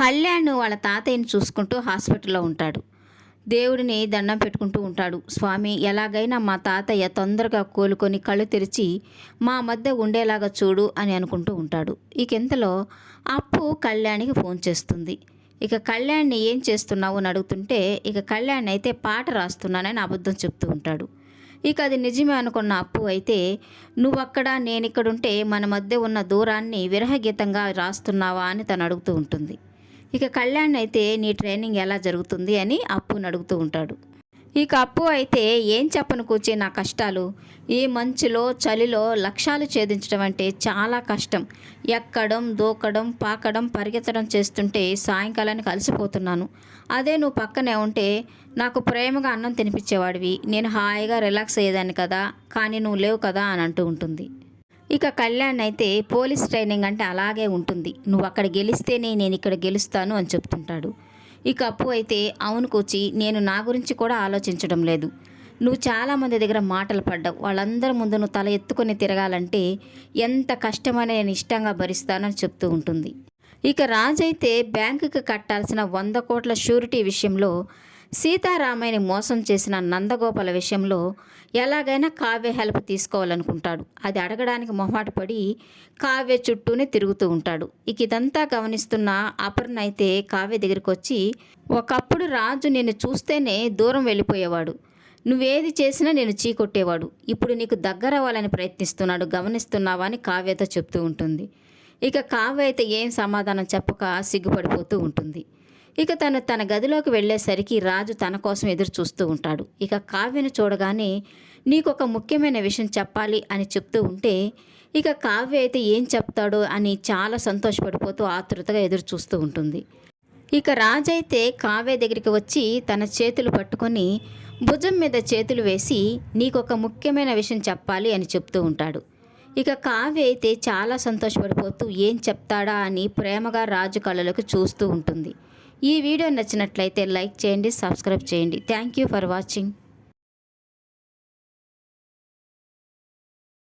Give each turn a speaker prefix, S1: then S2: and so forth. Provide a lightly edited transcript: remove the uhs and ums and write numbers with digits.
S1: కళ్యాణ్ వాళ్ళ తాతయ్యని చూసుకుంటూ హాస్పిటల్లో ఉంటాడు. దేవుడిని దండం పెట్టుకుంటూ ఉంటాడు. స్వామి, ఎలాగైనా మా తాతయ్య తొందరగా కోలుకొని కళ్ళు తెరిచి మా మధ్య ఉండేలాగా చూడు అని అనుకుంటూ ఉంటాడు. ఇంతలో అప్పు కళ్యాణ్కి ఫోన్ చేస్తుంది. కళ్యాణ్ని ఏం చేస్తున్నావు అని అడుగుతుంటే కళ్యాణ్ అయితే పాట రాస్తున్నానని అబద్ధం చెప్తూ ఉంటాడు. అది నిజమే అనుకున్న అప్పు అయితే, నువ్వక్కడ నేనిక్కడుంటే మన మధ్య ఉన్న దూరాన్ని విరహగీతంగా రాస్తున్నావా అని తను అడుగుతూ ఉంటుంది. కళ్యాణ్ అయితే నీ ట్రైనింగ్ ఎలా జరుగుతుంది అని అప్పుని అడుగుతూ ఉంటాడు. అప్పు అయితే, ఏం చెప్పను కూర్చి నా కష్టాలు, ఈ మంచులో చలిలో లక్ష్యాలు ఛేదించడం అంటే చాలా కష్టం. ఎక్కడం దూకడం పాకడం పరిగెత్తడం చేస్తుంటే సాయంకాలానికి అలసిపోతున్నాను. అదే నువ్వు పక్కనే ఉంటే నాకు ప్రేమగా అన్నం తినిపించేవాడివి, నేను హాయిగా రిలాక్స్ అయ్యేదాన్ని కదా, కానీ నువ్వు లేవు కదా అని అంటూ ఉంటుంది. కళ్యాణ్ అయితే, పోలీస్ ట్రైనింగ్ అంటే అలాగే ఉంటుంది, నువ్వు అక్కడ గెలిస్తేనే నేను ఇక్కడ గెలుస్తాను అని చెప్తుంటాడు. అప్పు అయితే, అవును కూచి, నేను నా గురించి కూడా ఆలోచించడం లేదు. నువ్వు చాలామంది దగ్గర మాటలు పడ్డావు, వాళ్ళందరి ముందు నువ్వు తల ఎత్తుకొని తిరగాలంటే ఎంత కష్టమని నేను ఇష్టంగా భరిస్తానని చెప్తూ ఉంటుంది. రాజు అయితే బ్యాంకుకి కట్టాల్సిన 100 కోట్ల షూరిటీ విషయంలో, సీతారామయ్యని మోసం చేసిన నందగోపాల విషయంలో ఎలాగైనా కావ్య హెల్ప్ తీసుకోవాలనుకుంటాడు. అది అడగడానికి మొహమాటపడి కావ్య చుట్టూనే తిరుగుతూ ఉంటాడు. ఇదంతా గమనిస్తున్న అపర్ణ అయితే కావ్య దగ్గరికి వచ్చి, ఒకప్పుడు రాజు నిన్ను చూస్తేనే దూరం వెళ్ళిపోయేవాడు, నువ్వేది చేసినా నేను చీకొట్టేవాడు, ఇప్పుడు నీకు దగ్గర అవ్వాలని ప్రయత్నిస్తున్నాడు, గమనిస్తున్నావా అని కావ్యతో చెప్తూ ఉంటుంది. కావ్య అయితే ఏం సమాధానం చెప్పక సిగ్గుపడిపోతూ ఉంటుంది. తను తన గదిలోకి వెళ్ళేసరికి రాజు తన కోసం ఎదురు చూస్తూ ఉంటాడు. కావ్యను చూడగానే, నీకు ఒక ముఖ్యమైన విషయం చెప్పాలి అని చెప్తూ ఉంటే కావ్య అయితే ఏం చెప్తాడో అని చాలా సంతోషపడిపోతూ ఆతృతగా ఎదురు చూస్తూ ఉంటుంది. రాజు అయితే కావ్య దగ్గరికి వచ్చి తన చేతులు పట్టుకొని భుజం మీద చేతులు వేసి, నీకొక ముఖ్యమైన విషయం చెప్పాలి అని చెప్తూ ఉంటాడు. కావ్య అయితే చాలా సంతోషపడిపోతూ ఏం చెప్తాడా అని ప్రేమగా రాజు కళ్ళలోకి చూస్తూ ఉంటుంది. ఈ వీడియో నచ్చినట్లయితే లైక్ చేయండి, సబ్స్క్రైబ్ చేయండి. Thank you for watching.